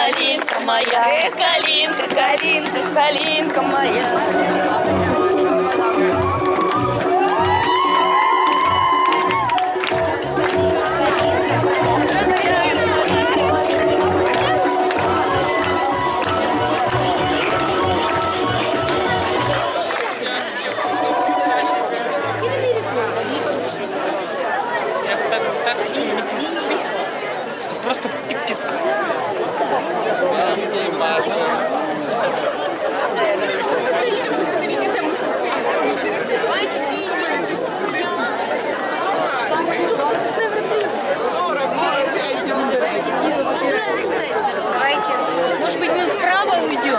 малинка моя, калинка, калинка, калинка моя. Так что-нибудь наступить, что просто пипец. Может быть, мы вправо уйдем?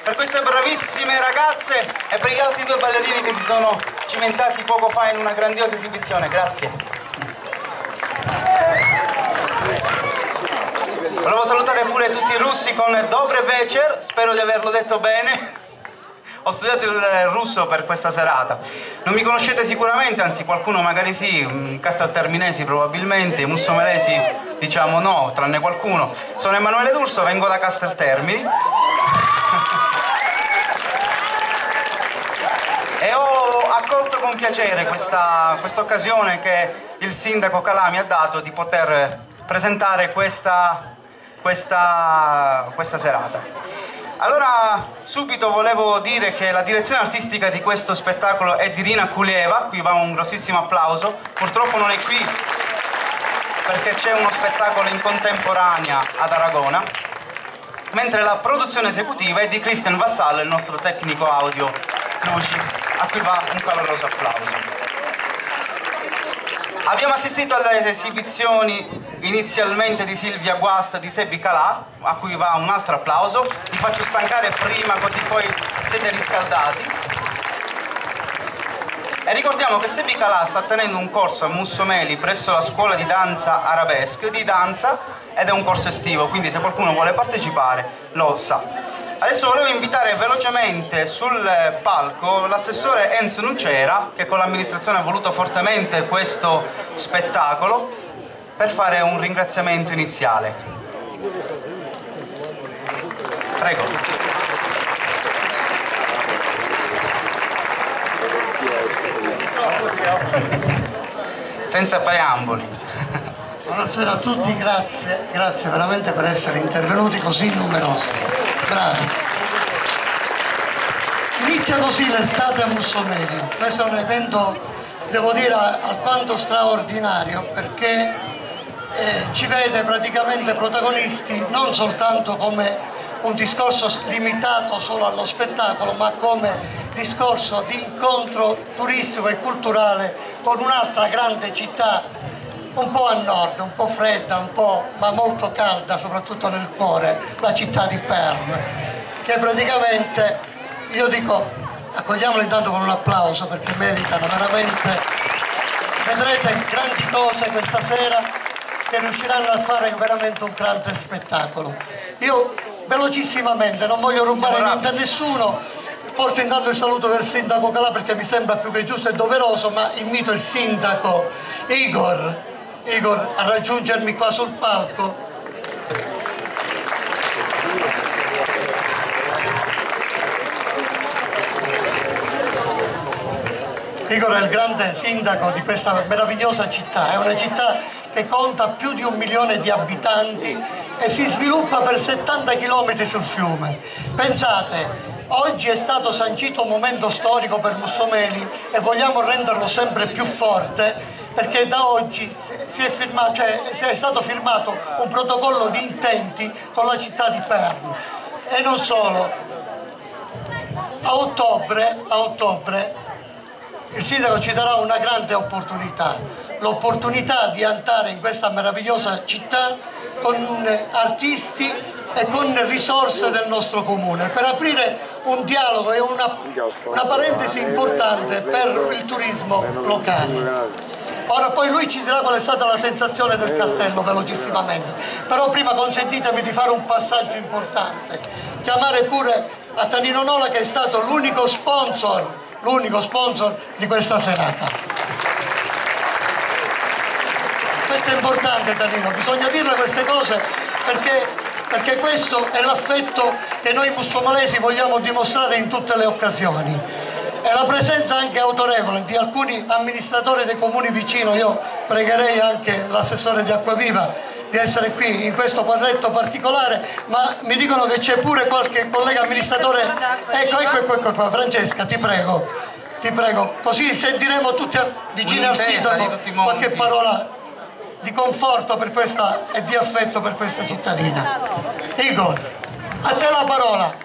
per queste bravissime ragazze e per gli altri due ballerini che si sono cimentati poco fa in una grandiosa esibizione. Grazie. Volevo salutare pure tutti i russi con Dobre večer, spero di averlo detto bene. Ho studiato il russo per questa serata. Non mi conoscete sicuramente, anzi qualcuno magari sì, castelterminesi probabilmente, i mussomelesi diciamo no, tranne qualcuno. Sono Emanuele D'Urso, vengo da Casteltermini e ho accolto con piacere questa occasione che il sindaco Calà mi ha dato di poter presentare questa serata. Allora, subito volevo dire che la direzione artistica di questo spettacolo è di Rina Kulieva, qui va un grossissimo applauso. Purtroppo non è qui perché c'è uno spettacolo in contemporanea ad Aragona, mentre la produzione esecutiva è di Christian Vassal, il nostro tecnico audio luci, a cui va un caloroso applauso. Abbiamo assistito alle esibizioni inizialmente di Silvia Guasto e di Sebi Calà, a cui va un altro applauso. Vi faccio stancare prima così poi siete riscaldati. E ricordiamo che Sebi Calà sta tenendo un corso a Mussomeli presso la scuola di danza Arabesque di danza ed è un corso estivo, quindi se qualcuno vuole partecipare lo sa. Adesso volevo invitare velocemente sul palco l'assessore Enzo Nucera, che con l'amministrazione ha voluto fortemente questo spettacolo, per fare un ringraziamento iniziale. Prego. Senza preamboli. Buonasera a tutti, grazie veramente per essere intervenuti così numerosi. Bravi. Inizia così l'estate a Mussomeli. Questo è un evento, devo dire, alquanto straordinario perché ci vede praticamente protagonisti non soltanto come un discorso limitato solo allo spettacolo, ma come discorso di incontro turistico e culturale con un'altra grande città un po' a nord, un po' fredda, ma molto calda, soprattutto nel cuore, la città di Perm, che praticamente, io dico, accogliamolo intanto con un applauso perché meritano veramente, vedrete grandi cose questa sera che riusciranno a fare veramente un grande spettacolo. Io velocissimamente, non voglio rubare niente a nessuno, porto intanto il saluto del sindaco Calà perché mi sembra più che giusto e doveroso, ma invito il sindaco Igor a raggiungermi qua sul palco. Igor è il grande sindaco di questa meravigliosa città, è una città che conta più di 1 milione di abitanti e si sviluppa per 70 km sul fiume. Pensate, oggi è stato sancito un momento storico per Mussomeli e vogliamo renderlo sempre più forte perché da oggi è stato firmato un protocollo di intenti con la città di Perm. E non solo, a ottobre il sindaco ci darà una grande opportunità, l'opportunità di andare in questa meravigliosa città con artisti e con risorse del nostro comune per aprire un dialogo e una parentesi importante per il turismo locale. Ora poi lui ci dirà qual è stata la sensazione del castello velocissimamente, però prima consentitemi di fare un passaggio importante, chiamare pure a Tanino Nola che è stato l'unico sponsor di questa serata. Questo è importante, Tanino, bisogna dirle queste cose perché questo è l'affetto che noi mussomalesi vogliamo dimostrare in tutte le occasioni. E la presenza anche autorevole di alcuni amministratori dei comuni vicino, io pregherei anche l'assessore di Acquaviva di essere qui in questo quadretto particolare, ma mi dicono che c'è pure qualche collega amministratore. Ecco qua, Francesca, ti prego, così sentiremo tutti vicini al sindaco qualche parola di conforto per questa e di affetto per questa cittadina. Igor, a te la parola.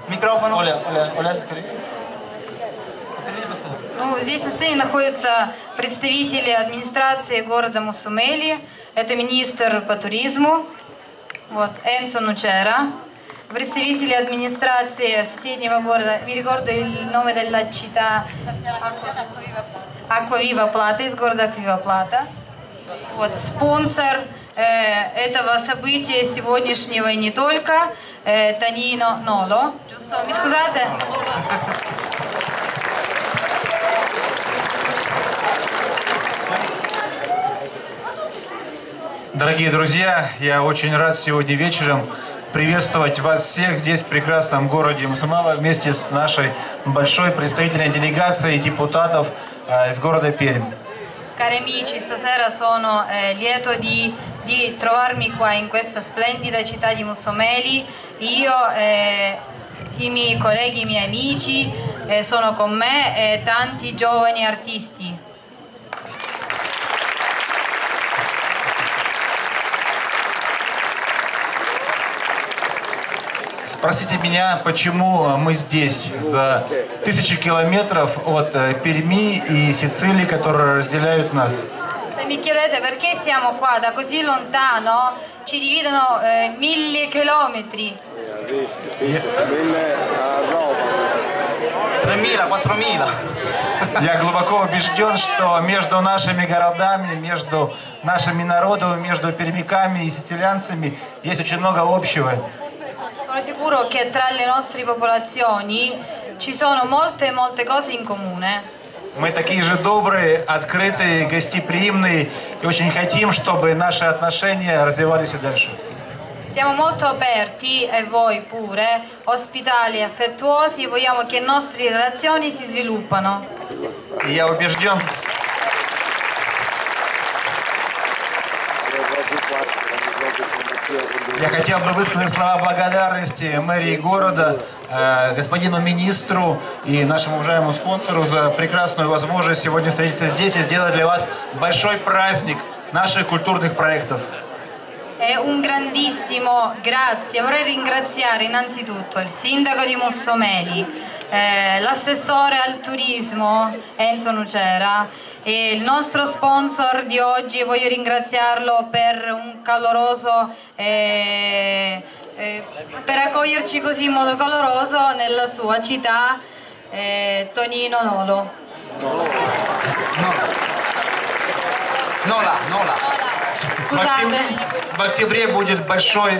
Микрофон. Оля. Ну, здесь на сцене находятся представители администрации города Муссомели. Это министр по туризму, Энцо Нучера. представители администрации соседнего города, mi ricordo il nome della città, Аквавива Плата, из города Аквавива Плата. Вот, спонсор этого события сегодняшнего и не только, Tonino Nolo. Giusto? Mi scusate? Дорогие друзья, я очень рад сегодня вечером приветствовать вас всех здесь, в прекрасном городе Мусумава, вместе с нашей большой представительной делегацией депутатов из города Пермь. Cari amici, stasera sono lieto di trovarmi qua in questa splendida città di Mussomeli. Io, i miei colleghi, i miei amici sono con me e tanti giovani artisti. Спросите меня, почему мы здесь, за 1000 километров от Перми и Сицилии, которые разделяют нас. Se mi chiedete perché siamo qua da così lontano, ci dividono 1000 chilometri. 3.000, 4.000. Я глубоко убежден, что между нашими городами, между нашими народами, между пермяками и сицилианцами есть очень много общего. Sono sicuro che tra le nostre popolazioni ci sono molte cose in comune. Мы такие же добрые, открытые, гостеприимные и очень хотим, чтобы наши отношения развивались и дальше. Siamo molto aperti, e voi pure, ospitali, affettuosi, e vogliamo che le nostre relazioni si sviluppano. И я убежден, я хотел бы высказать слова благодарности мэрии города, господину министру и нашему уважаемому спонсору за прекрасную возможность сегодня встретиться здесь и сделать для вас большой праздник наших культурных проектов. E un grandissimo grazie, vorrei ringraziare innanzitutto il sindaco di Mussomeli, l'assessore al turismo Enzo Nucera e il nostro sponsor di oggi. Voglio ringraziarlo per un caloroso, per accoglierci così in modo caloroso nella sua città, Tonino Nolo. Nola. Scusate. В октябре будет большой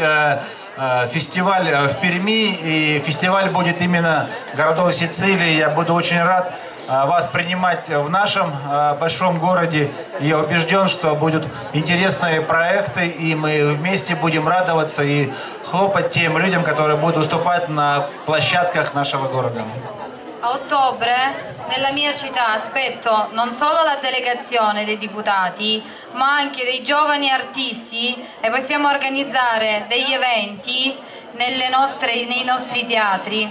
фестиваль в Перми, и фестиваль будет именно городов Сицилии. Я буду очень рад вас принимать в нашем большом городе. Я убежден, что будут интересные проекты, и мы вместе будем радоваться и хлопать тем людям, которые будут выступать на площадках нашего города. A ottobre nella mia città aspetto non solo la delegazione dei deputati, ma anche dei giovani artisti, e possiamo organizzare degli eventi nei nostri teatri.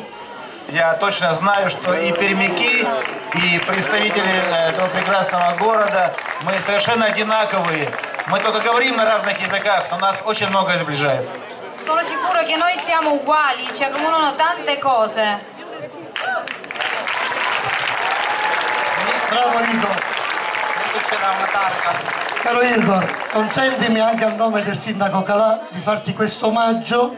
Я точно знаю, что и пермяки, и представители этого прекрасного города, мы совершенно одинаковые. Мы только говорим на разных языках, но нас очень многое сближает. Sono sicuro che noi siamo uguali, ci accomunano tante cose. Bravo Igor. Caro Igor, consentimi anche a nome del sindaco Calà di farti questo omaggio,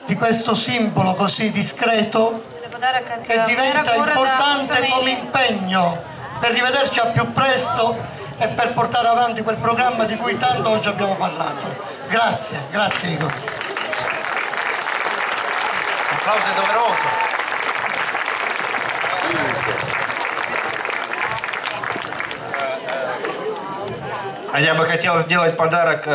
di questo simbolo così discreto Devo dare a che diventa importante come impegno per rivederci al più presto e per portare avanti quel programma di cui tanto oggi abbiamo parlato. Grazie Igor. L'applauso è doveroso. А я бы хотел сделать подарок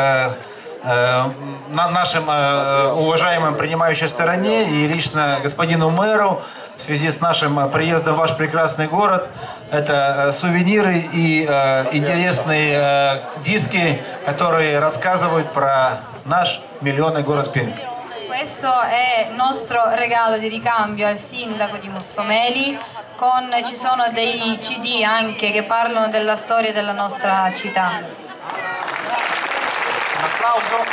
нашим уважаемым принимающей стороне и лично господину мэру в связи с нашим приездом в ваш прекрасный город. Это сувениры и интересные диски, которые рассказывают про наш миллионный город Пермь. Questo è il nostro regalo di ricambio al sindaco di Mussomeli, ci sono dei CD anche che parlano della storia della nostra città. Un applauso.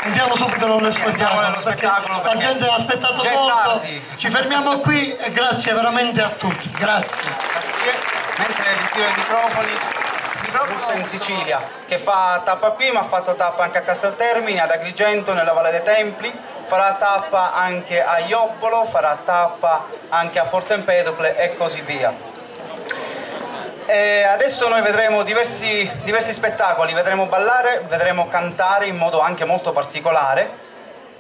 Andiamo subito nello Andiamo nello spettacolo, la perché gente ha aspettato già è molto. tardi. Ci fermiamo qui e grazie veramente a tutti. Grazie. Grazie. Mentre ritiro i microfoni, russa in Sicilia, che fa tappa qui ma ha fatto tappa anche a Casteltermini, ad Agrigento, nella Valle dei Templi, farà tappa anche a Ioppolo, farà tappa anche a Porto Empedocle e così via. E adesso noi vedremo diversi spettacoli, vedremo ballare, vedremo cantare in modo anche molto particolare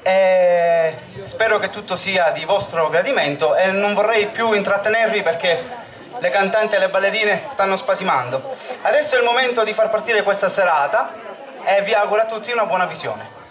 e spero che tutto sia di vostro gradimento e non vorrei più intrattenervi perché le cantanti e le ballerine stanno spasimando. Adesso è il momento di far partire questa serata e vi auguro a tutti una buona visione.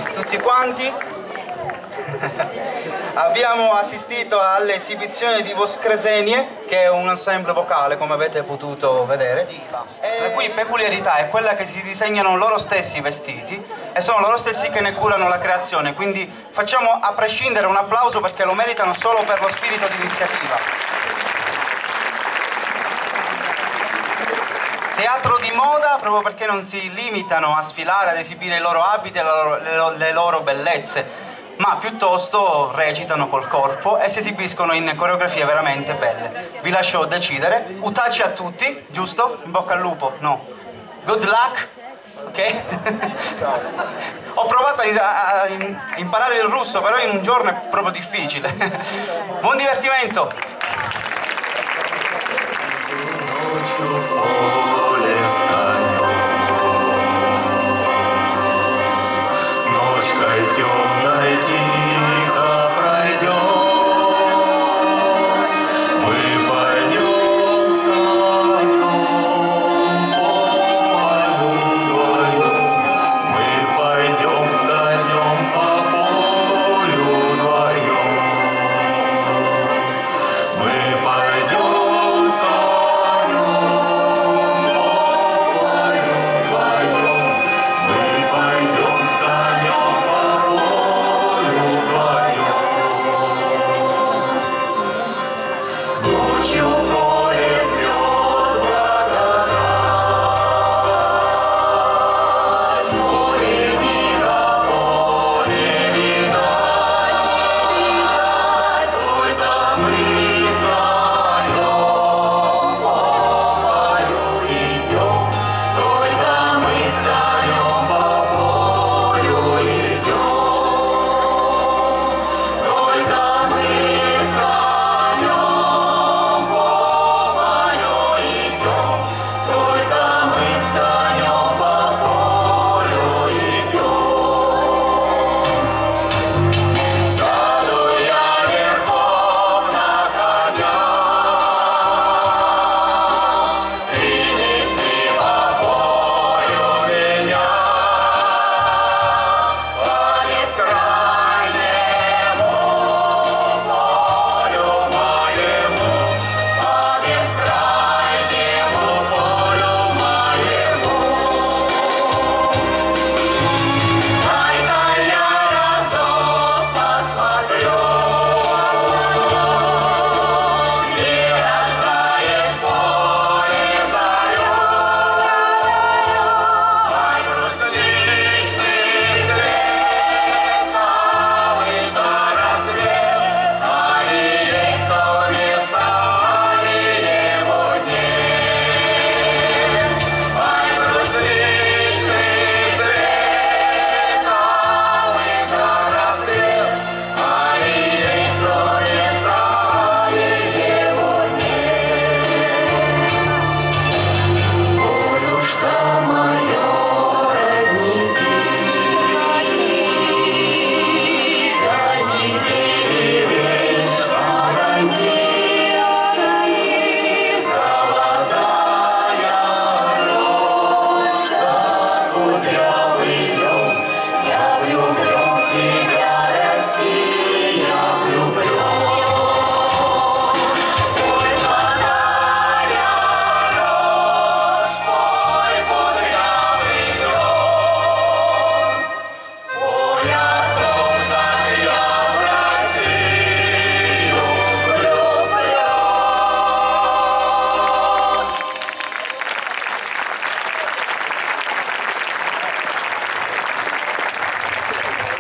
tutti quanti. Abbiamo assistito all'esibizione di Voskresenie, che è un ensemble vocale, come avete potuto vedere, la cui peculiarità è quella che si disegnano loro stessi i vestiti e sono loro stessi che ne curano la creazione, quindi facciamo a prescindere un applauso perché lo meritano solo per lo spirito di iniziativa. Teatro di moda proprio perché non si limitano a sfilare, ad esibire i loro abiti e le loro bellezze, ma piuttosto recitano col corpo e si esibiscono in coreografie veramente belle. Vi lascio decidere. Utaci a tutti, giusto? In bocca al lupo? No. Good luck, ok? Ho provato a imparare il russo, però in un giorno è proprio difficile. Buon divertimento!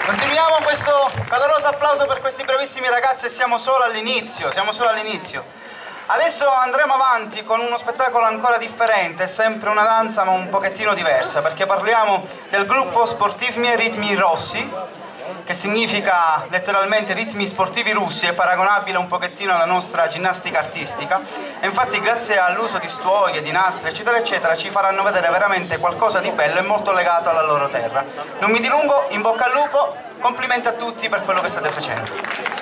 Continuiamo questo caloroso applauso per questi bravissimi ragazzi e siamo solo all'inizio, Adesso andremo avanti con uno spettacolo ancora differente, è sempre una danza ma un pochettino diversa, perché parliamo del gruppo Sportivnie Ritmi Rossi, che significa letteralmente ritmi sportivi russi, è paragonabile un pochettino alla nostra ginnastica artistica e infatti grazie all'uso di stuoie, di nastri eccetera eccetera ci faranno vedere veramente qualcosa di bello e molto legato alla loro terra. Non mi dilungo, in bocca al lupo, complimenti a tutti per quello che state facendo.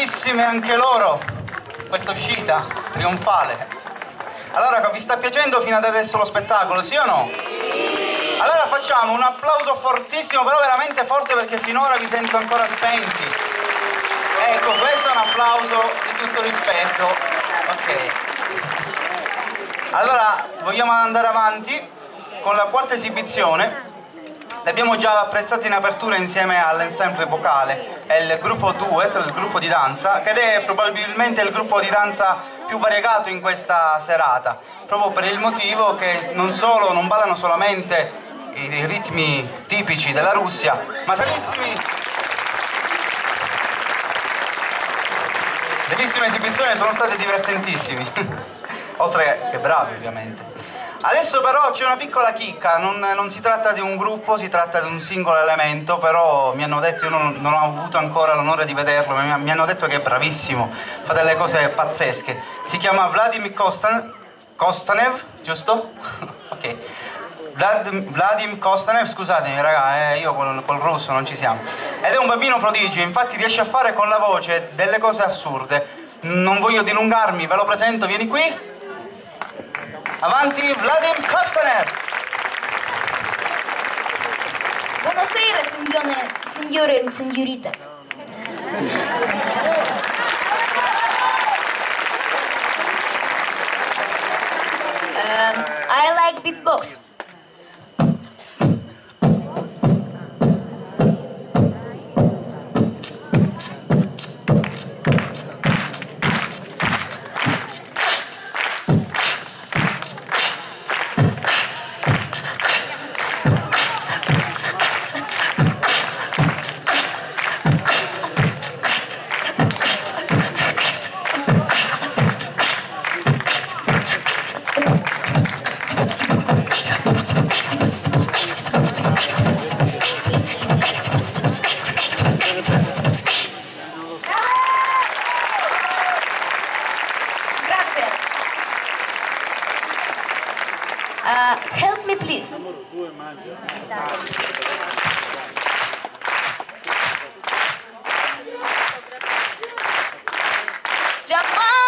bravissime anche loro, questa uscita trionfale. Allora, vi sta piacendo fino ad adesso lo spettacolo, sì o no? Allora facciamo un applauso fortissimo, però veramente forte, perché finora vi sento ancora spenti. Ecco, questo è un applauso di tutto rispetto. Ok. Allora, vogliamo andare avanti con la quarta esibizione. L'abbiamo già apprezzato in apertura insieme all'ensemble vocale, è il gruppo Duet, il gruppo di danza, che è probabilmente il gruppo di danza più variegato in questa serata, proprio per il motivo che non ballano solamente i ritmi tipici della Russia, ma le bellissime esibizioni sono state divertentissimi, oltre che bravi ovviamente. Adesso però c'è una piccola chicca, non si tratta di un gruppo, si tratta di un singolo elemento, però mi hanno detto, io non ho avuto ancora l'onore di vederlo, ma mi hanno detto che è bravissimo, fa delle cose pazzesche. Si chiama Vladimir Kostanev, giusto? Ok. Vladimir Kostanev, scusatemi raga, io col russo non ci siamo. Ed è un bambino prodigio, infatti riesce a fare con la voce delle cose assurde. Non voglio dilungarmi, ve lo presento, vieni qui. Avanti, Vladimir Kostanev! Buonasera, signore e signorita. I like beatbox. Help me, please. Giamaica,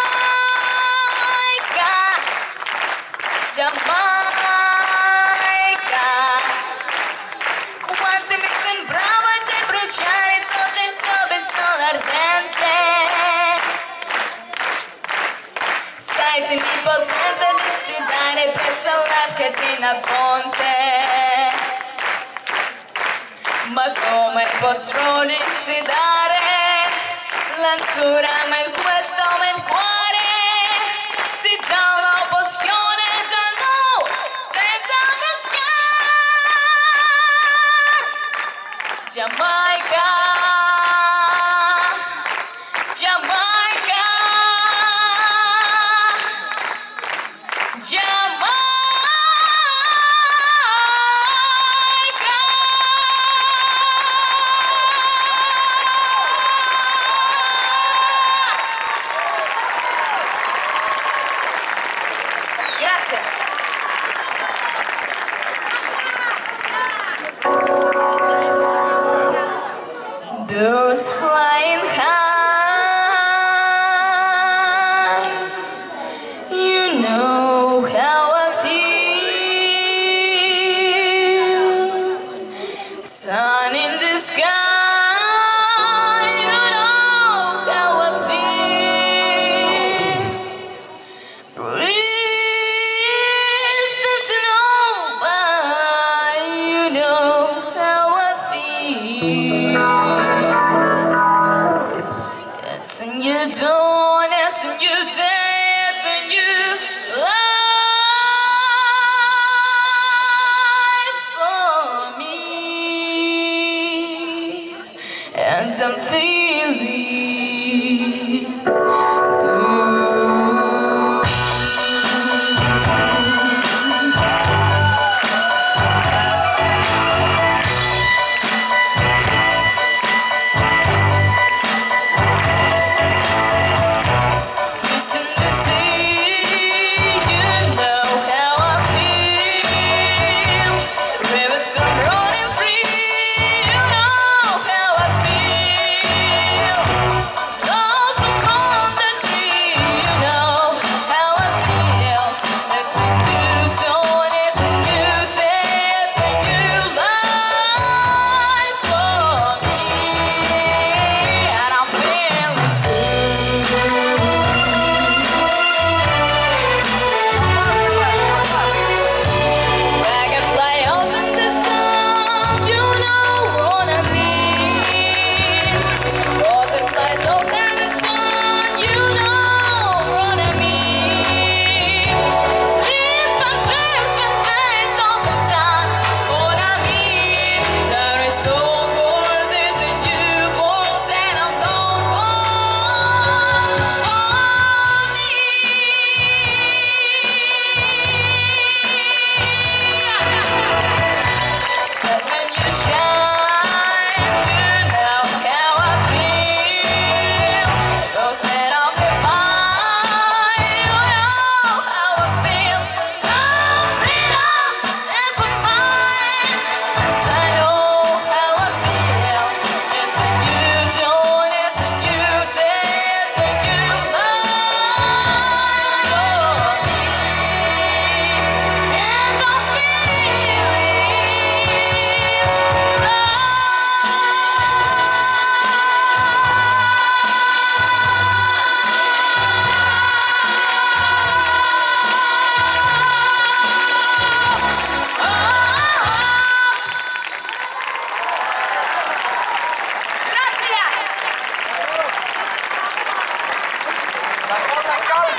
quanto mi sembrava di bruciare sotto il tuo sole ardente. Stai onnipotente di sedare presso la catena fonte. Ma come potrò dissidare l'azzurra in questo momento cuore? Si dà la pozione già no, senza bruschiare. Giamaica, Giamaica, Giamaica. Grazie. Birds flying high, you know how I feel. Sun in the sky, you know how I feel. Breeze to know, but you know how I feel. It's a new dawn, it's a new day, it's a new life for me. And I'm feeling fish in the sea, you know how I feel. Rivers are running free, you know how I feel.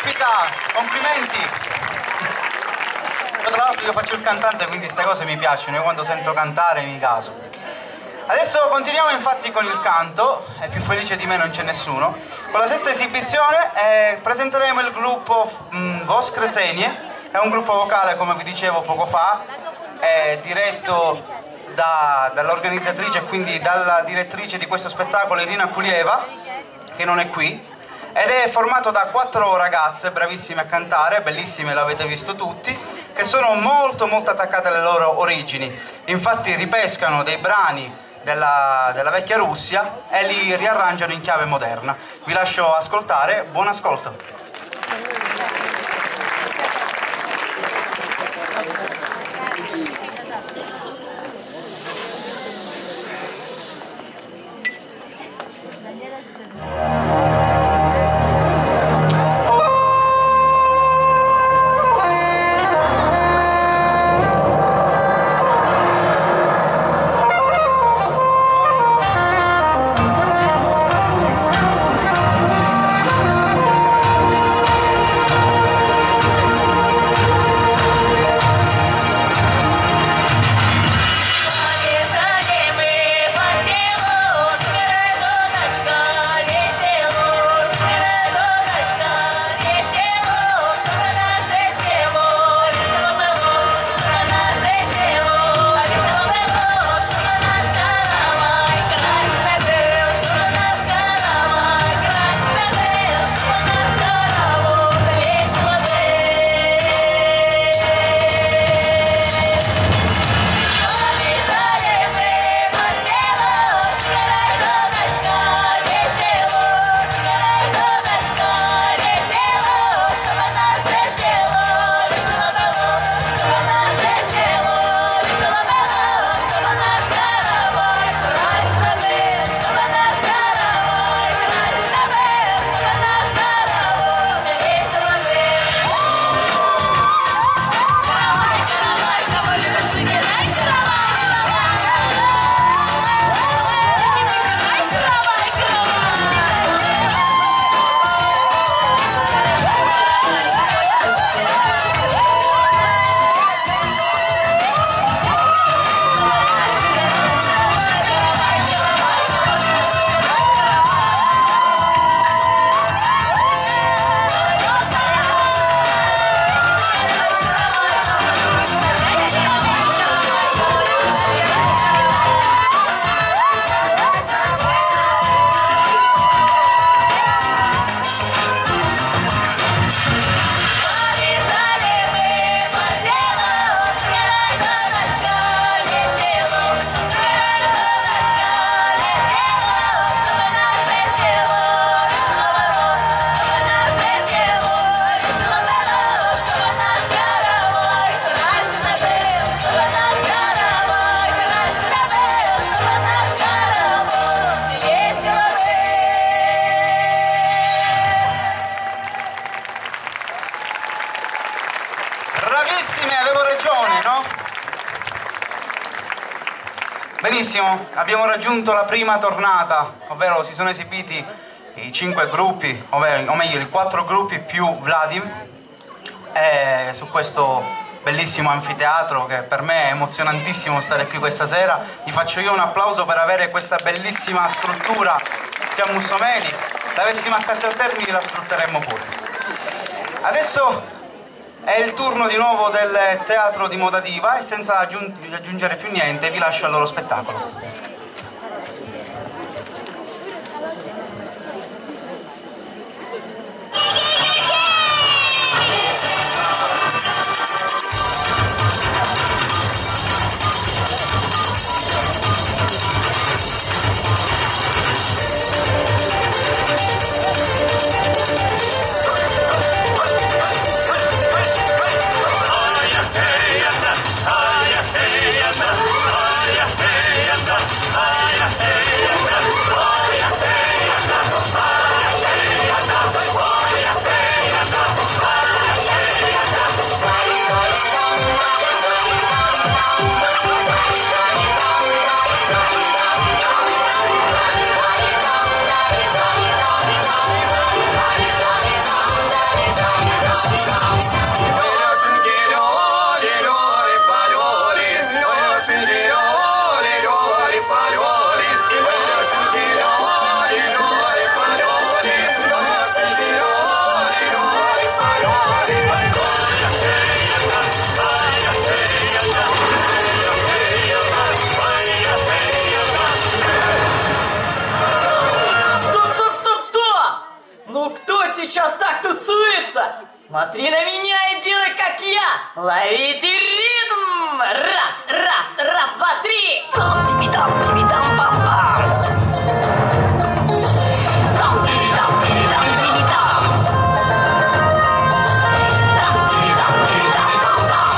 ospita, complimenti. Tra l'altro io faccio il cantante, quindi queste cose mi piacciono, io quando sento cantare mi caso. Adesso continuiamo infatti con il canto, è più felice di me non c'è nessuno. Con la sesta esibizione presenteremo il gruppo Voskresenie, è un gruppo vocale come vi dicevo poco fa, è diretto dall'organizzatrice e quindi dalla direttrice di questo spettacolo Irina Kulieva, che non è qui, ed è formato da 4 ragazze bravissime a cantare, bellissime, l'avete visto tutti, che sono molto attaccate alle loro origini. Infatti ripescano dei brani della vecchia Russia e li riarrangiano in chiave moderna. Vi lascio ascoltare, buon ascolto. Bravissime, avevo ragione, no? Benissimo, abbiamo raggiunto la prima tornata, ovvero si sono esibiti i 5 gruppi, o meglio i 4 gruppi più Vladim, su questo bellissimo anfiteatro che per me è emozionantissimo stare qui questa sera. Vi faccio io un applauso per avere questa bellissima struttura qui a Mussomeli. L'avessimo a Castel Termini la sfrutteremmo pure. Adesso è il turno di nuovo del teatro di Moda Diva e senza aggiungere più niente vi lascio al loro spettacolo. Смотри на меня и делай, как я! Ловите ритм! Раз, раз, раз, два, три! Там-тиби-дам, бам-бам! Там-тиби-дам, тиби-дам. Там-тиби-дам, тиби-дам, бам-бам!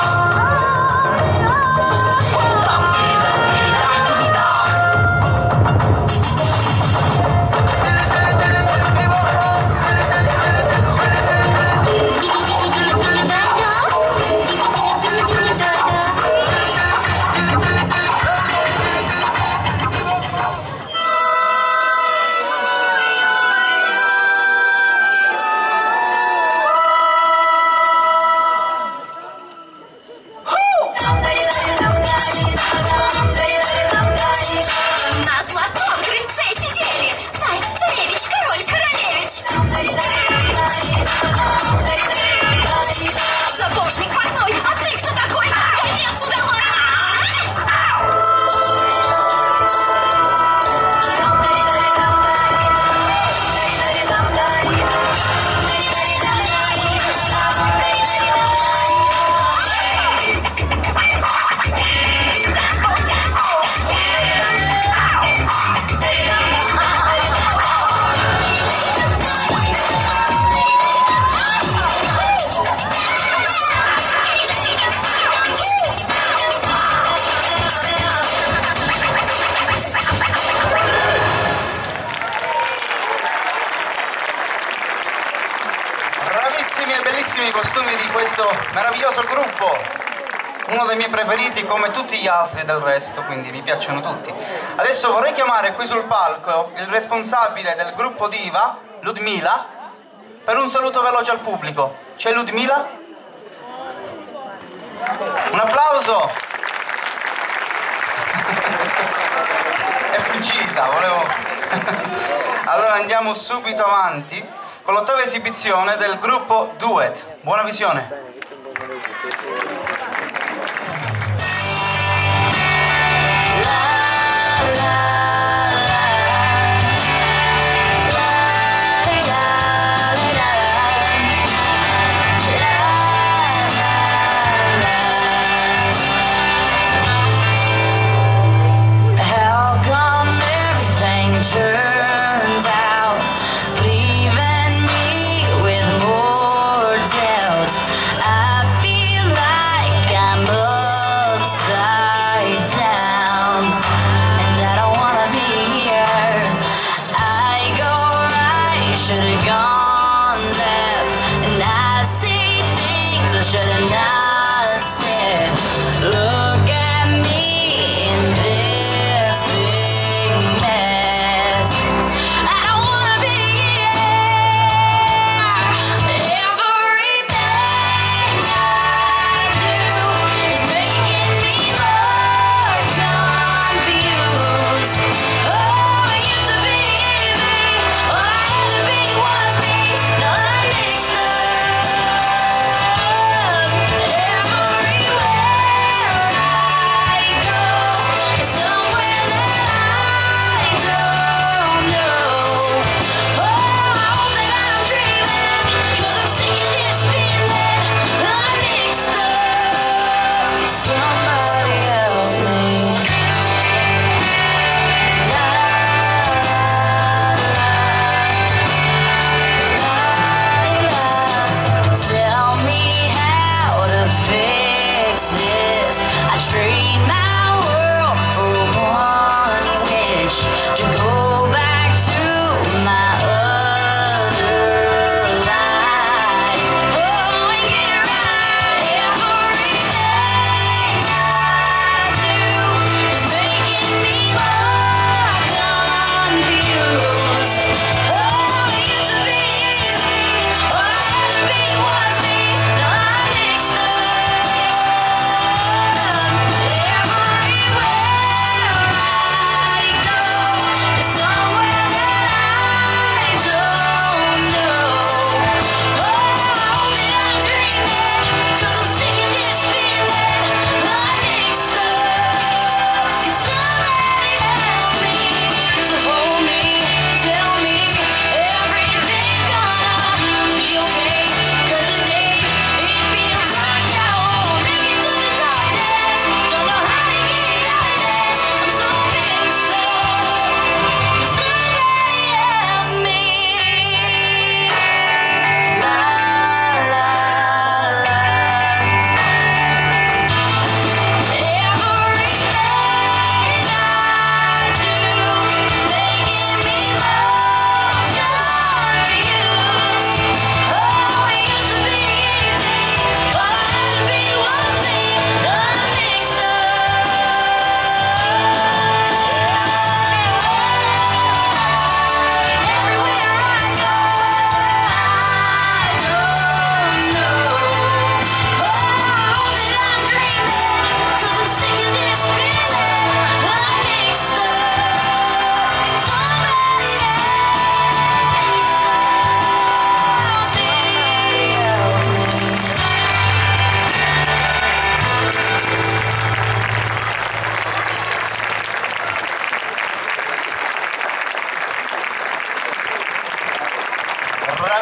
Там-тиби-дам, тиби-дам, тиби-дам! На золотом крыльце сидели царь, царевич, король, королевич. Сапожник портной, а ты кто такой? Конец удалой! Bravissimi e bellissimi i costumi di questo meraviglioso gruppo, uno dei miei preferiti come tutti gli altri del resto, quindi mi piacciono tutti. Adesso vorrei chiamare qui sul palco il responsabile del gruppo Diva, Ludmila, per un saluto veloce al pubblico. C'è Ludmila? Un applauso! È fuggita, volevo... Allora andiamo subito avanti con l'ottava esibizione del gruppo Duet. Buona visione! How come everything turns out, leaving me with more doubts? I feel like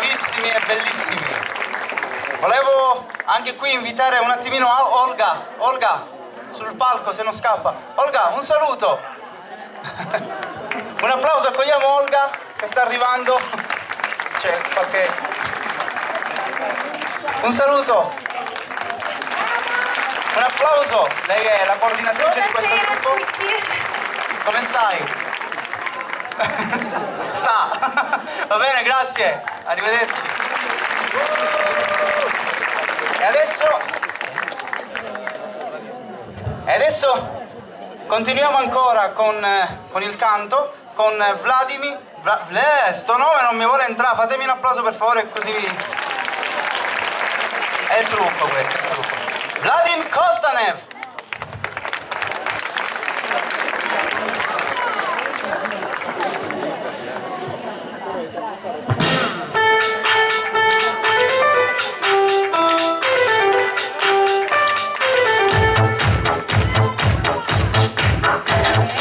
bravissimi e bellissimi. Volevo anche qui invitare un attimino Olga, sul palco se non scappa. Olga, un saluto. Un applauso, accogliamo Olga che sta arrivando. C'è qualche... Un saluto. Un applauso. Lei è la coordinatrice di questo gruppo. Come stai? Sta. Va bene, grazie. Arrivederci. E adesso continuiamo ancora con il canto, con Vladimir. Sto nome non mi vuole entrare, fatemi un applauso per favore, così mi... È il trucco questo, è il trucco. Vladimir Kostanev.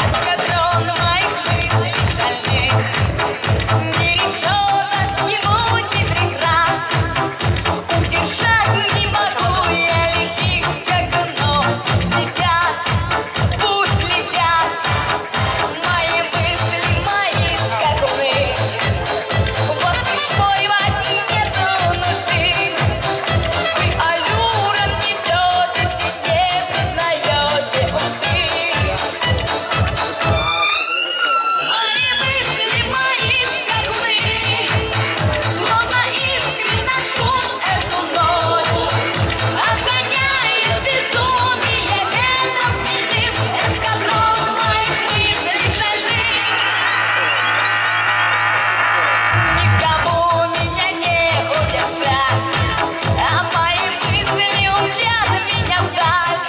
Эскадрон моих мыслей шальных не решен от его непреград. Удержать не могу я лихих скакунов. Пусть летят мои мысли, мои скакуны. Вот пришпоривать нету нужды. Вы аллюром несетесь и не признаете умы. Мои мысли, мои скакуны, словно искры зажгут эту ночь, отгоняя безумие ветром ледяным, эскадрон моих мыслей шальных. Никому меня не удержать, а мои мысли умчат меня вдаль.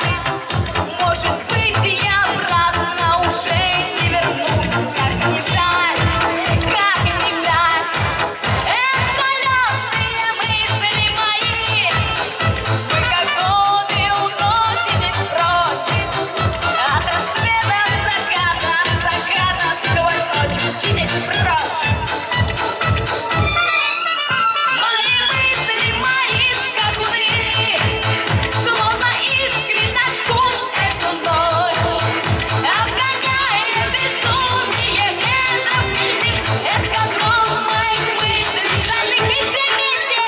Может быть, я обратно уже не вернусь. Как не жаль, как не жаль. Полетные мысли мои, вы как годы уноситесь прочь. От рассвета от заката сквозь ночь мчитесь прочь. Мои мысли, мои скакуны, словно искры зажгут эту ночь, отгоняя безумие ветром ледяных, эскадрон моих мыслей шальных. И все вместе!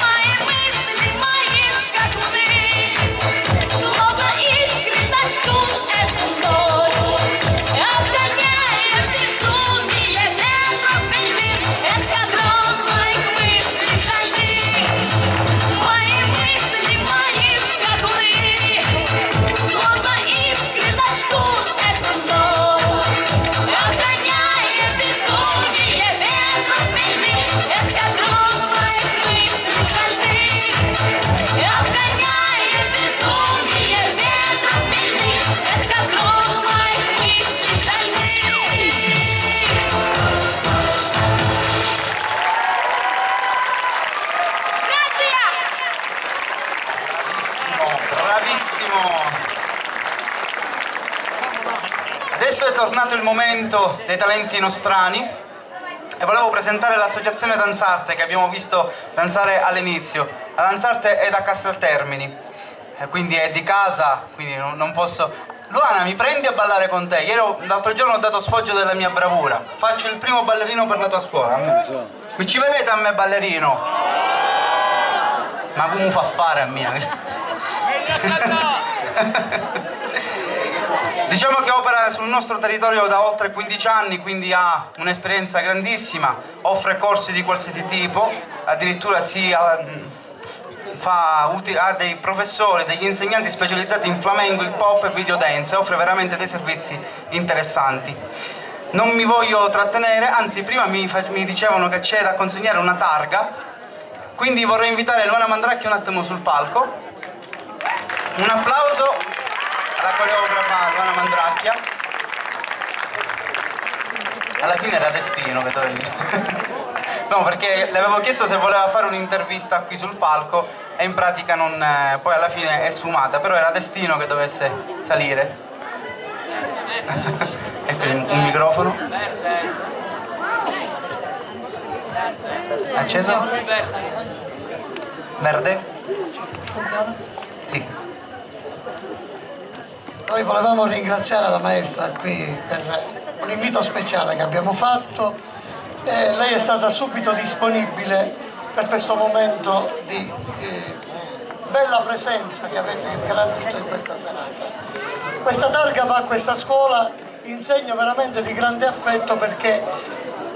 Мои мысли, мои скакуны, словно искры зажгут эту ночь, отгоняя безумие ветром ледяным, эскадрон моих мыслей шальных. Мои мысли, мои скакуны, словно искры зажгут эту ночь, отгоняя безумие ветром ледяным, эскадрон моих мыслей шальных. Отгоняя безумие ветром ледяным, эскадрон моих мыслей шальных. Grazie! Bravissimo! Adesso è tornato il momento dei talenti nostrani e volevo presentare l'associazione Danzarte che abbiamo visto danzare all'inizio. La Danzarte è da Casteltermini, quindi è di casa, quindi non posso... Luana, mi prendi a ballare con te? L'altro giorno ho dato sfoggio della mia bravura. Faccio il primo ballerino per la tua scuola. Qui ci vedete a me ballerino? Ma come fa a fare a me? Diciamo che opera sul nostro territorio da oltre 15 anni, quindi ha un'esperienza grandissima, offre corsi di qualsiasi tipo, addirittura ha dei professori, degli insegnanti specializzati in flamenco, hip hop e videodance, offre veramente dei servizi interessanti. Non mi voglio trattenere, anzi prima mi dicevano che c'è da consegnare una targa Quindi vorrei invitare Luana Mandracchia un attimo sul palco. Un applauso alla coreografa Luana Mandracchia. Alla fine era destino che dovevi. No, perché le avevo chiesto se voleva fare un'intervista qui sul palco e in pratica non, poi alla fine è sfumata, però era destino che dovesse salire. Ecco un microfono. Acceso? Verde? Funziona? Sì. Noi volevamo ringraziare la maestra qui per un invito speciale che abbiamo fatto. Lei è stata subito disponibile per questo momento di bella presenza che avete garantito in questa serata. Questa targa va a questa scuola in segno veramente di grande affetto, perché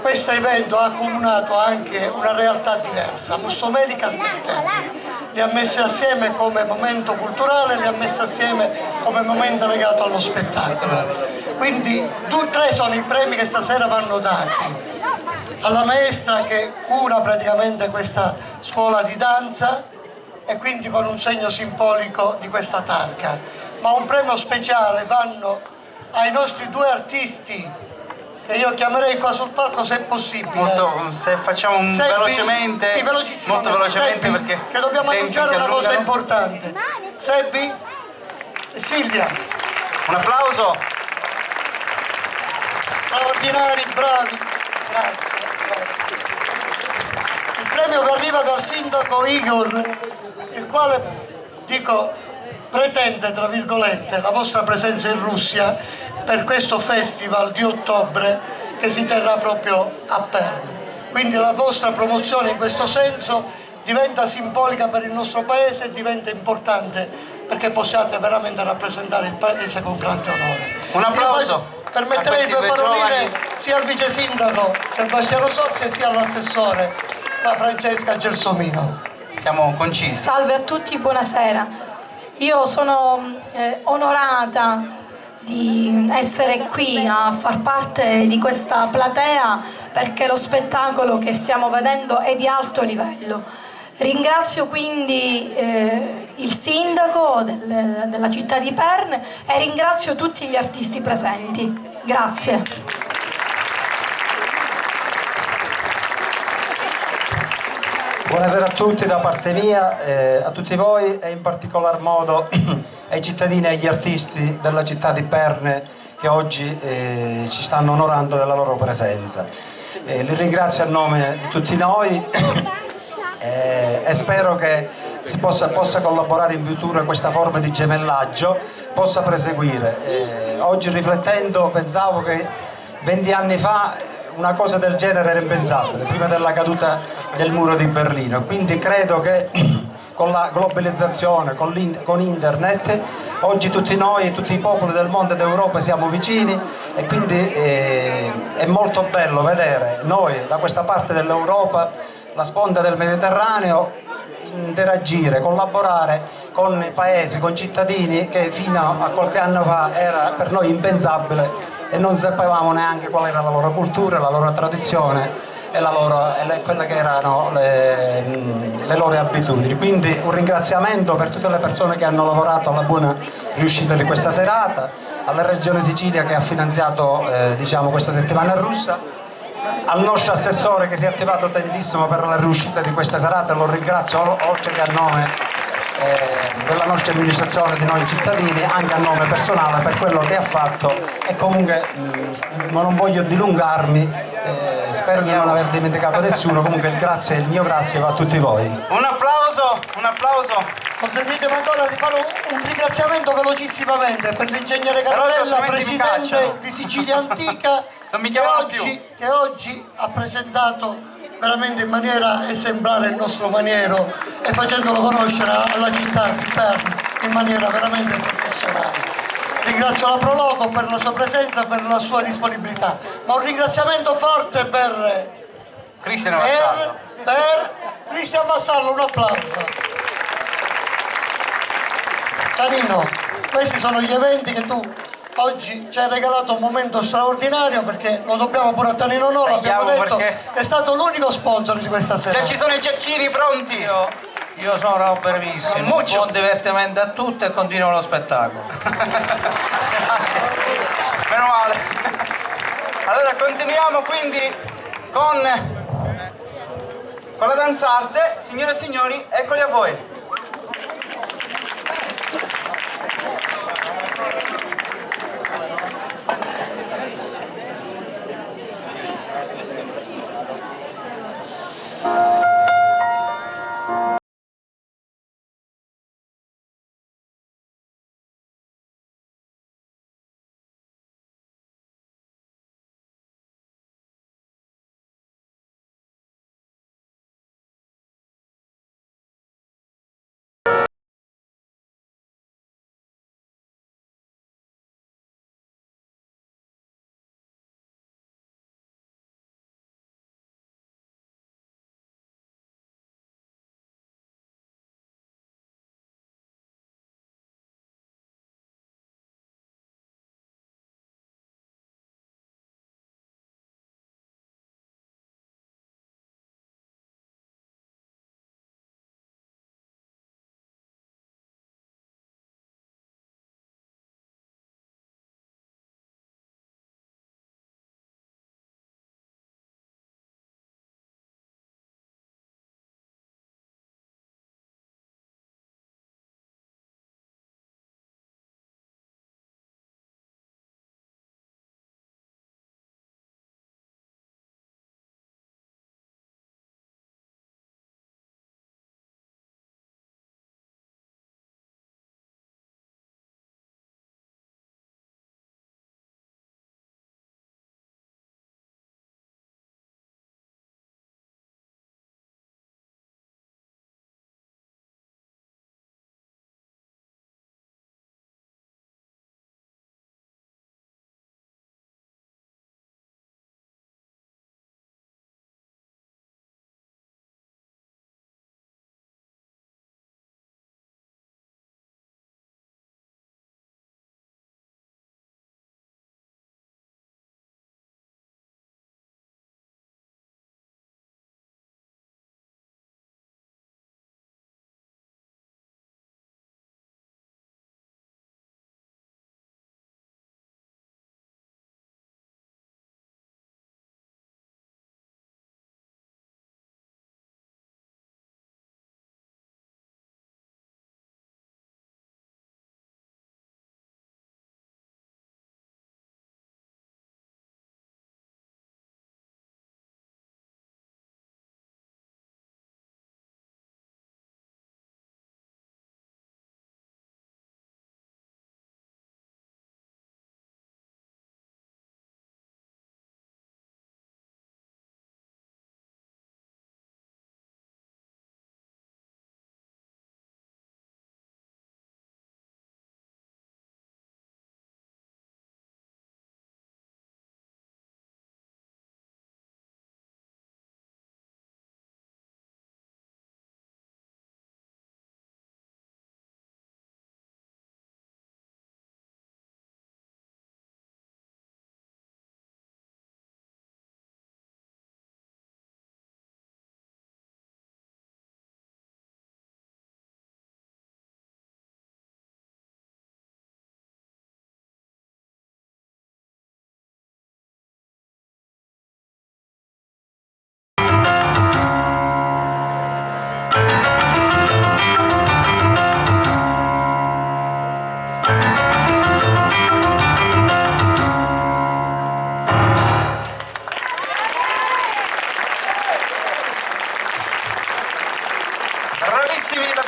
questo evento ha accomunato anche una realtà diversa, Mussomeli Castelterni. Li ha messi assieme come momento culturale, li ha messi assieme come momento legato allo spettacolo. Quindi tre sono i premi che stasera vanno dati alla maestra che cura praticamente questa scuola di danza, e quindi con un segno simbolico di questa targa. Ma un premio speciale vanno ai nostri due artisti che io chiamerei qua sul palco se è possibile. Se facciamo velocemente, sì, molto velocemente, Sebbi, perché che dobbiamo i tempi annunciare si una cosa allungano. importante. Sebbi e Silvia, Un applauso. straordinari, bravi, grazie. Il premio che arriva dal sindaco Igor, il quale, dico, pretende, tra virgolette, la vostra presenza in Russia per questo festival di ottobre che si terrà proprio a Perm. Quindi la vostra promozione in questo senso diventa simbolica per il nostro paese e diventa importante perché possiate veramente rappresentare il paese con grande onore. Un applauso. Permetterei a due questi paroline giovani. sia al vice sindaco Sebastiano Sorge sia all'assessore Francesca Gelsomino. Siamo concisi. Salve a tutti, buonasera. Io sono onorata di essere qui a far parte di questa platea perché lo spettacolo che stiamo vedendo è di alto livello. Ringrazio quindi il sindaco della città di Pern e ringrazio tutti gli artisti presenti. Grazie. Buonasera a tutti da parte mia, a tutti voi e in particolar modo ai cittadini e agli artisti della città di Perne che oggi ci stanno onorando della loro presenza. Li ringrazio a nome di tutti noi e spero che si possa collaborare in futuro questa forma di gemellaggio possa proseguire. Oggi riflettendo pensavo che 20 anni fa una cosa del genere era impensabile, prima della caduta del muro di Berlino, quindi credo che con la globalizzazione, con internet, oggi tutti noi, tutti i popoli del mondo e d'Europa siamo vicini e quindi è molto bello vedere noi da questa parte dell'Europa, la sponda del Mediterraneo, interagire, collaborare con i paesi, con cittadini che fino a qualche anno fa era per noi impensabile e non sapevamo neanche qual era la loro cultura, la loro tradizione e quelle che erano le loro abitudini. Quindi un ringraziamento per tutte le persone che hanno lavorato alla buona riuscita di questa serata, alla Regione Sicilia che ha finanziato diciamo, questa settimana russa, al nostro assessore che si è attivato tantissimo per la riuscita di questa serata, lo ringrazio oltre che a nome della nostra amministrazione, di noi cittadini, anche a nome personale per quello che ha fatto e comunque non voglio dilungarmi, spero di non aver dimenticato nessuno, comunque il mio grazie va a tutti voi. Un applauso, un applauso. Consentitemi ancora di fare un ringraziamento velocissimamente per l'ingegnere Carnella, presidente di Sicilia Antica, Non mi chiamano più. che oggi ha presentato veramente in maniera esemplare il nostro maniero e facendolo conoscere alla città di Pern in maniera veramente professionale. Ringrazio la Proloco per la sua presenza e per la sua disponibilità, ma un ringraziamento forte per Cristian Vassallo. Cristian Vassallo, un applauso. Carino, questi sono gli eventi che tu oggi ci ha regalato un momento straordinario, perché lo dobbiamo pure a Tanino Nolo, abbiamo detto, perché è stato l'unico sponsor di questa sera. già ci sono i cecchini pronti. Io sono brevissimo, Muccio. buon divertimento a tutti e continuo lo spettacolo. Meno male. Allora continuiamo quindi con la danzarte. Signore e signori, eccoli a voi.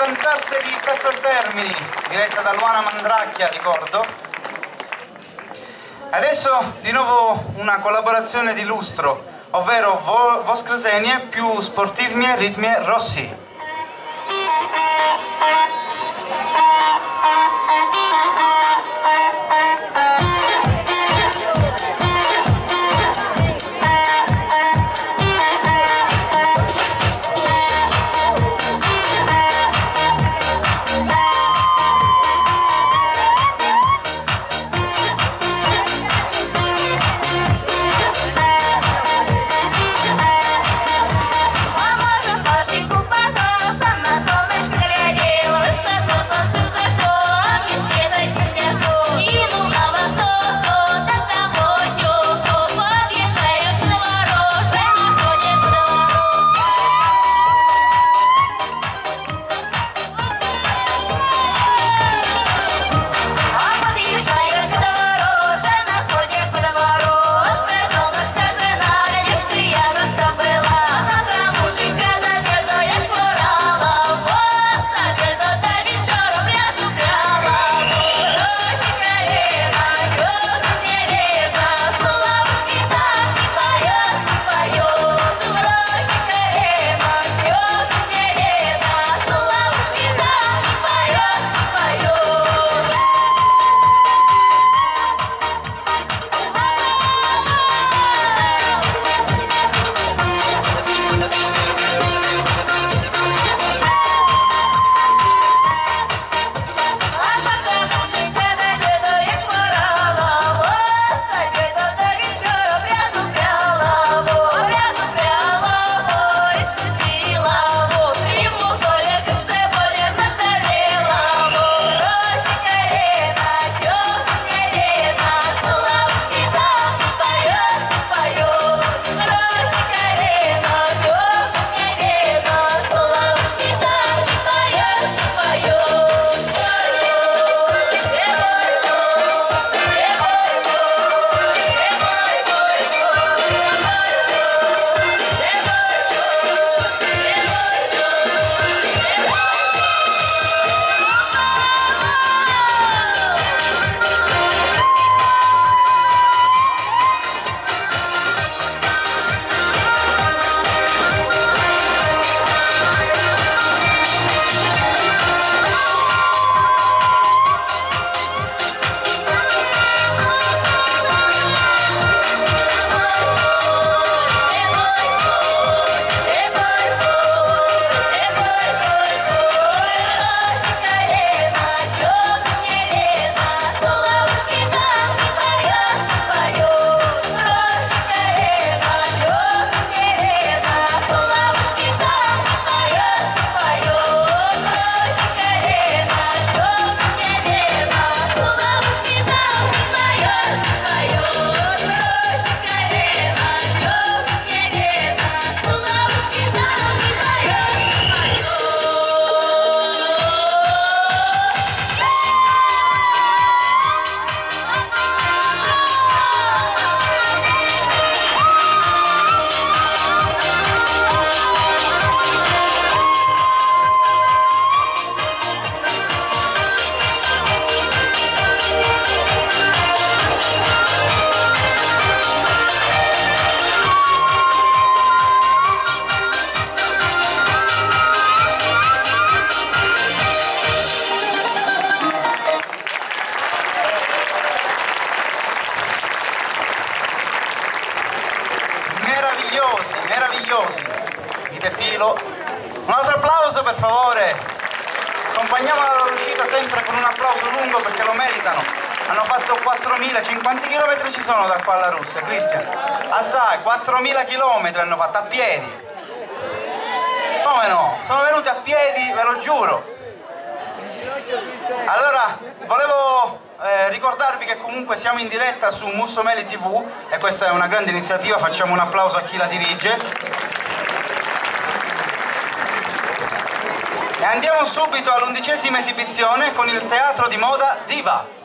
danzarte di Casteltermini, diretta da Luana Mandracchia, ricordo. Adesso di nuovo una collaborazione di lustro, ovvero Voskresenie più Sportivnie Ritmie Rossi. meravigliosi, meravigliosi. Mi defilo. Un altro applauso per favore. Accompagniamo la loro uscita sempre con un applauso lungo perché lo meritano. Hanno fatto 4.000, quanti chilometri ci sono da qua alla Russia, Cristian? Assai, 4.000 chilometri hanno fatto a piedi. Come no? Sono venuti a piedi, ve lo giuro. Allora, volevo ricordarvi che comunque siamo in diretta su Mussomeli TV e questa è una grande iniziativa, facciamo un applauso a chi la dirige. E andiamo subito all'11ª esibizione con il teatro di moda Diva.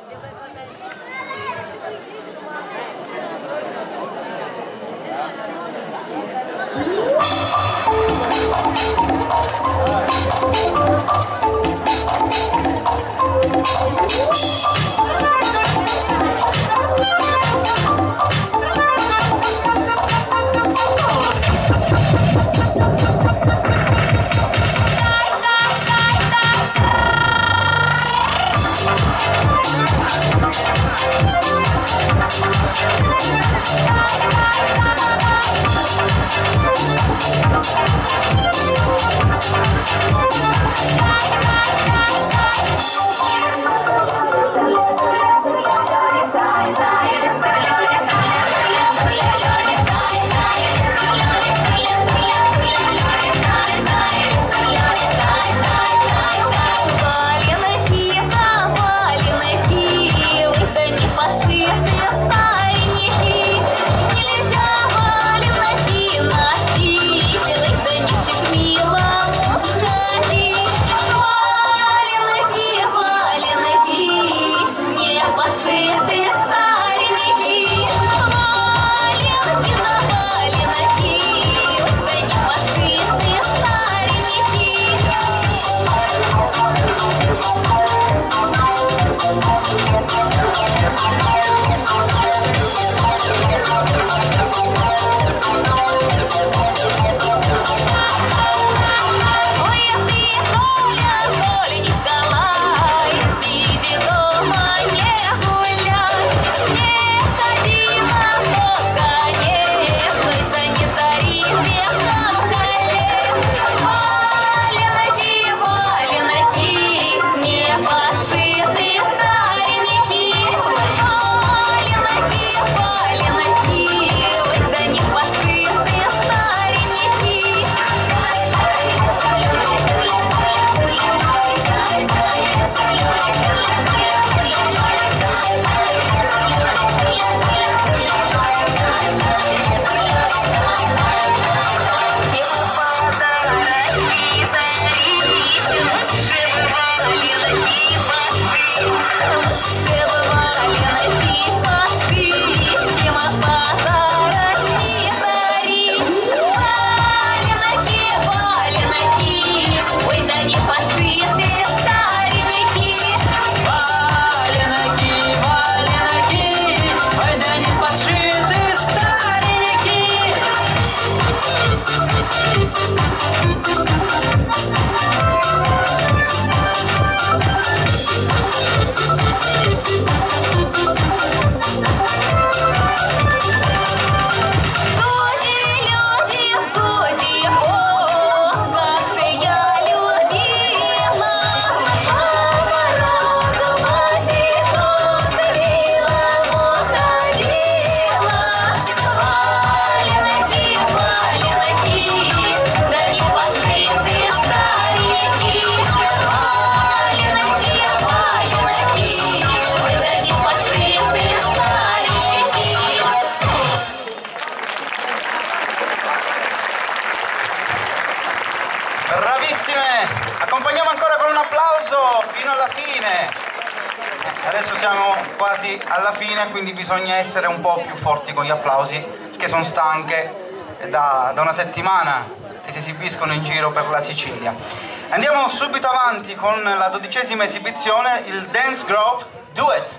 Accompagniamo ancora con un applauso fino alla fine. Adesso siamo quasi alla fine, quindi bisogna essere un po' più forti con gli applausi, perché sono stanche da una settimana che si esibiscono in giro per la Sicilia. Andiamo subito avanti con la 12ª esibizione, il dance group Duet.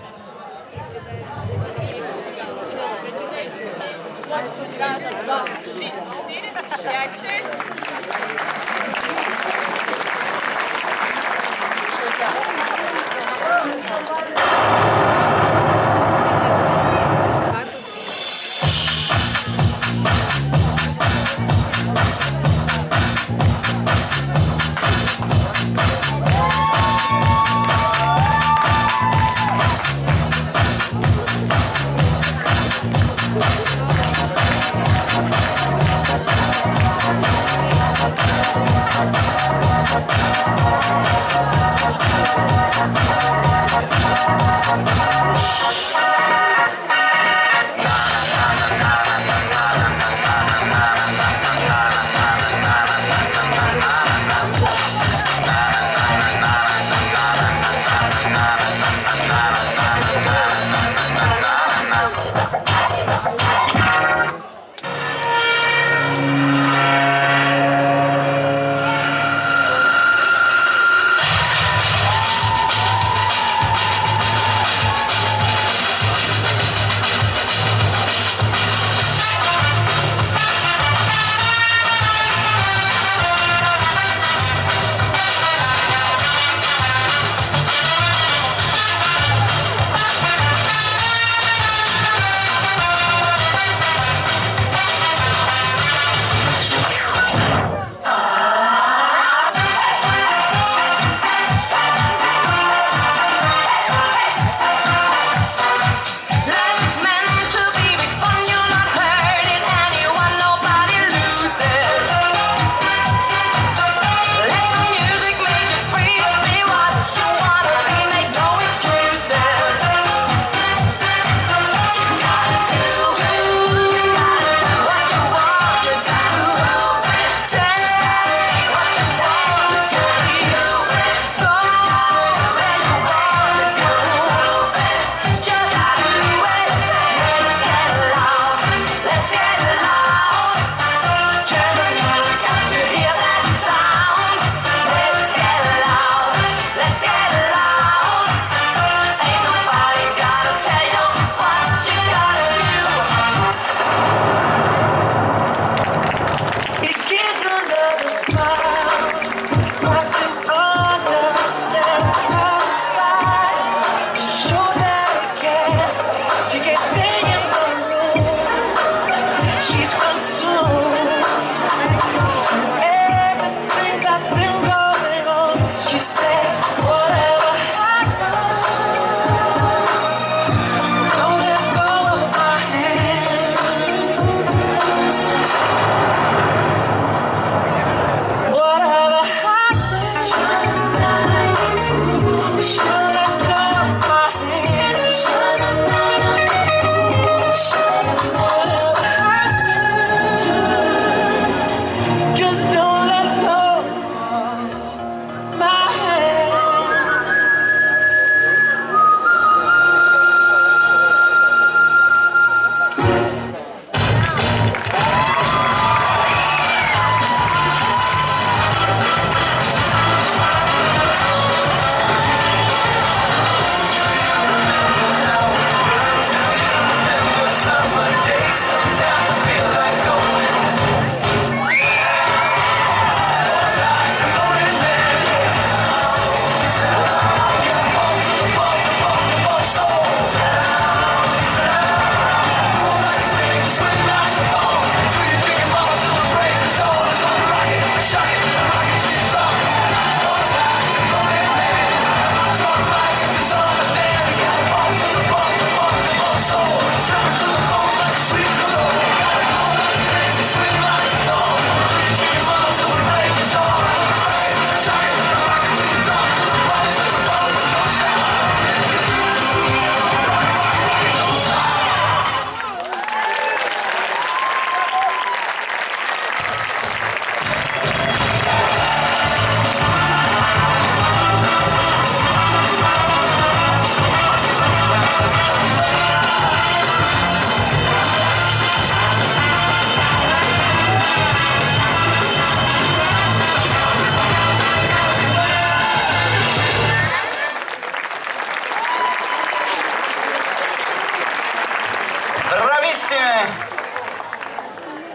Bravissime!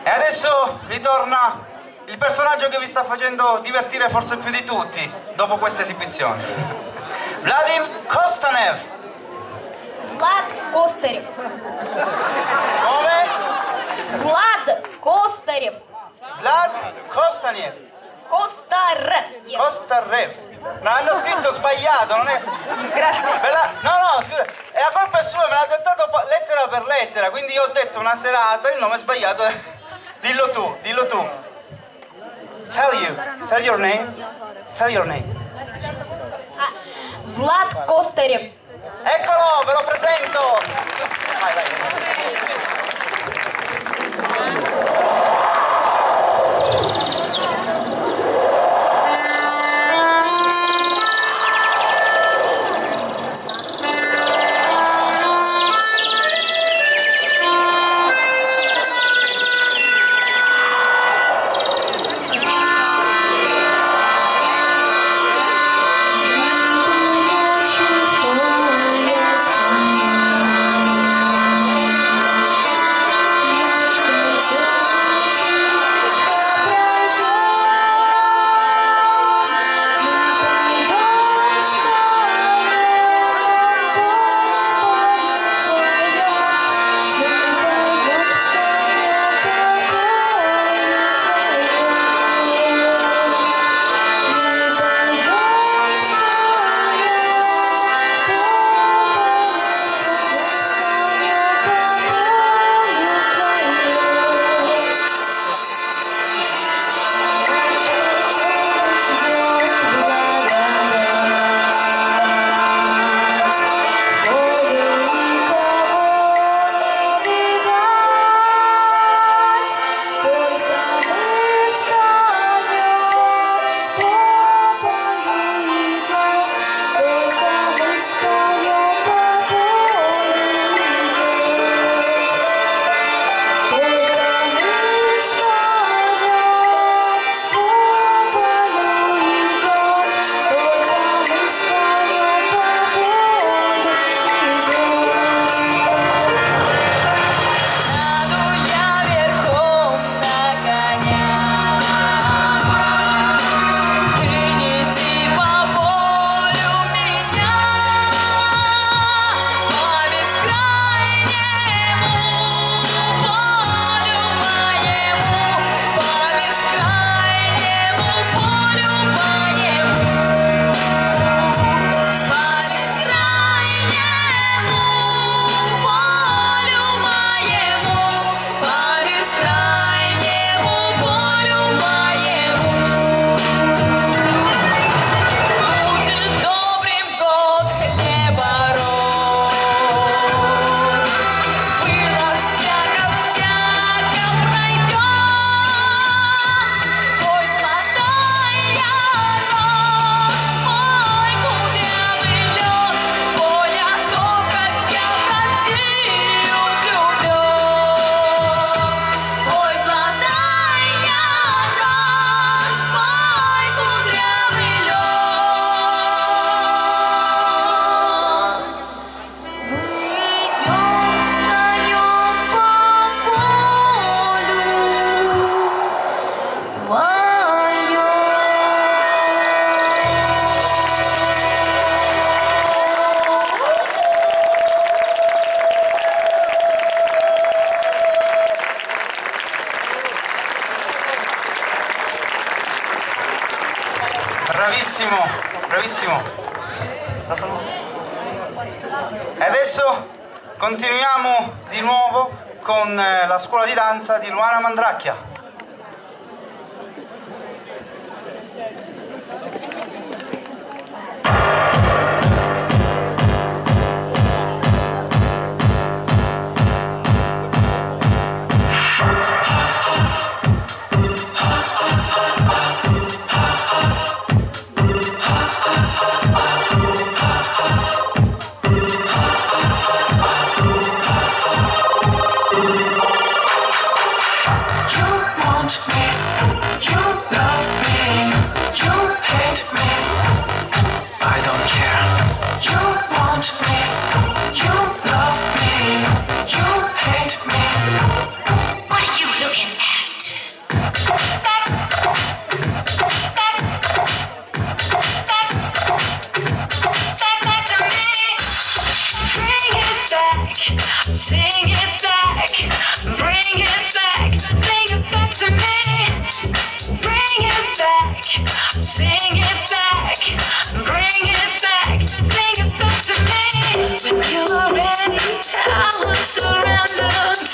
E adesso ritorna il personaggio che vi sta facendo divertire forse più di tutti dopo questa esibizione. Vladimir Kostanev. Влад Костарев. Come? Влад Костарев. Vlad Kostanev. Костарев. Kostarev. No, hanno scritto sbagliato, non è... Grazie. No, no, scusa, e la colpa è sua, me l'ha dettato lettera per lettera, quindi io ho detto una serata, il nome è sbagliato. Dillo tu, dillo tu. Tell your name. Tell your name. Влад Костарев. Eccolo, ve lo presento! Vai, vai. Bravissimo, bravissimo. E adesso continuiamo di nuovo con la scuola di danza di Luana Mandracchia.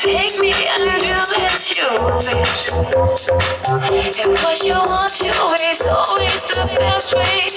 Take me and do as you wish. And what you want, your way is always the best way.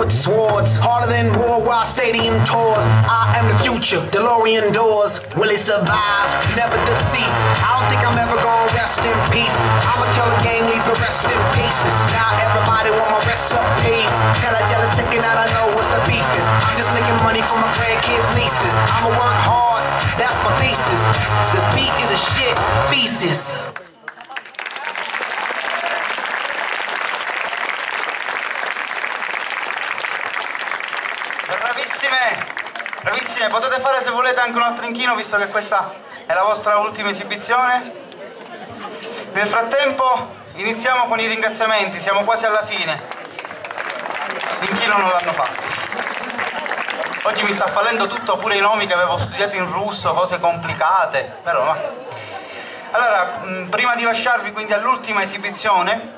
Swords harder than worldwide stadium tours. I am the future, DeLorean doors. Will it survive? Never deceased. I don't think I'm ever gonna rest in peace. I'ma kill a gang, leave the rest in pieces. Now everybody want my recipes. Tell a jealous chicken that I know what the beef is. I'm just making money for my grandkids' nieces. I'ma work hard, that's my thesis. This beat is a shit thesis. Bravissime, potete fare se volete anche un altro inchino visto che questa è la vostra ultima esibizione. Nel frattempo iniziamo con i ringraziamenti, siamo quasi alla fine. L'inchino non l'hanno fatto. Oggi mi sta fallendo tutto, pure i nomi che avevo studiato in russo, cose complicate, però ma... Allora, prima di lasciarvi quindi all'ultima esibizione,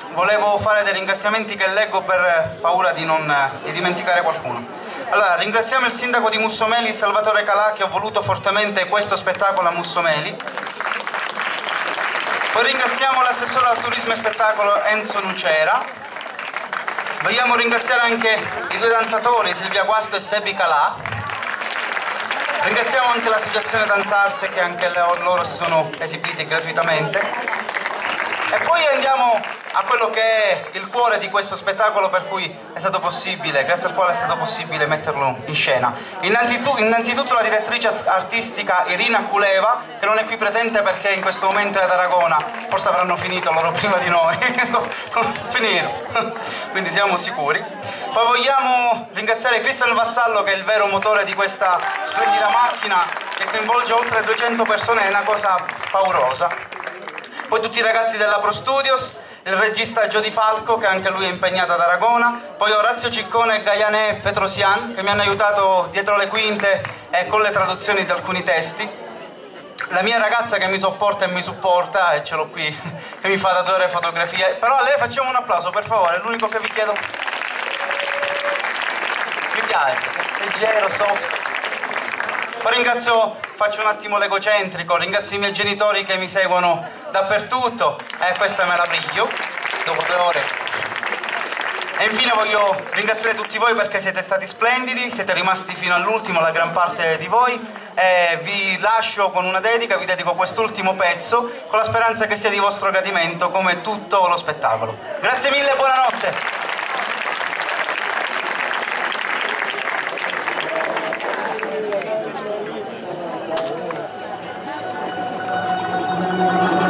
volevo fare dei ringraziamenti che leggo per paura di dimenticare qualcuno. Allora, ringraziamo il sindaco di Mussomeli, Salvatore Calà, che ha voluto fortemente questo spettacolo a Mussomeli. Poi ringraziamo l'assessore al turismo e spettacolo Enzo Nucera. Vogliamo ringraziare anche i due danzatori, Silvia Guasto e Sebi Calà. Ringraziamo anche l'associazione Danzarte, che anche loro si sono esibiti gratuitamente. E poi andiamo a quello che è il cuore di questo spettacolo, per cui è stato possibile, grazie al quale è stato possibile metterlo in scena. Innanzitutto la direttrice artistica Irina Kuleva, che non è qui presente perché in questo momento è ad Aragona, forse avranno finito loro prima di noi, finito, quindi siamo sicuri. Poi vogliamo ringraziare Cristian Vassallo, che è il vero motore di questa splendida macchina che coinvolge oltre 200 persone, è una cosa paurosa. Poi tutti i ragazzi della Pro Studios, il regista Giodi Falco, che anche lui è impegnato ad Aragona, poi Orazio Ciccone e Gaianè Petrosian, che mi hanno aiutato dietro le quinte e con le traduzioni di alcuni testi, la mia ragazza che mi sopporta e mi supporta, e ce l'ho qui, che mi fa tatuare fotografie, però a lei facciamo un applauso per favore, è l'unico che vi chiedo. Mi piace, leggero, soft. Poi ringrazio, faccio un attimo l'egocentrico, ringrazio i miei genitori che mi seguono dappertutto, e questa me la briglio, dopo 2 ore. E infine voglio ringraziare tutti voi perché siete stati splendidi, siete rimasti fino all'ultimo, la gran parte di voi, e vi lascio con una dedica, vi dedico quest'ultimo pezzo, con la speranza che sia di vostro gradimento, come tutto lo spettacolo. Grazie mille e buonanotte! Thank you.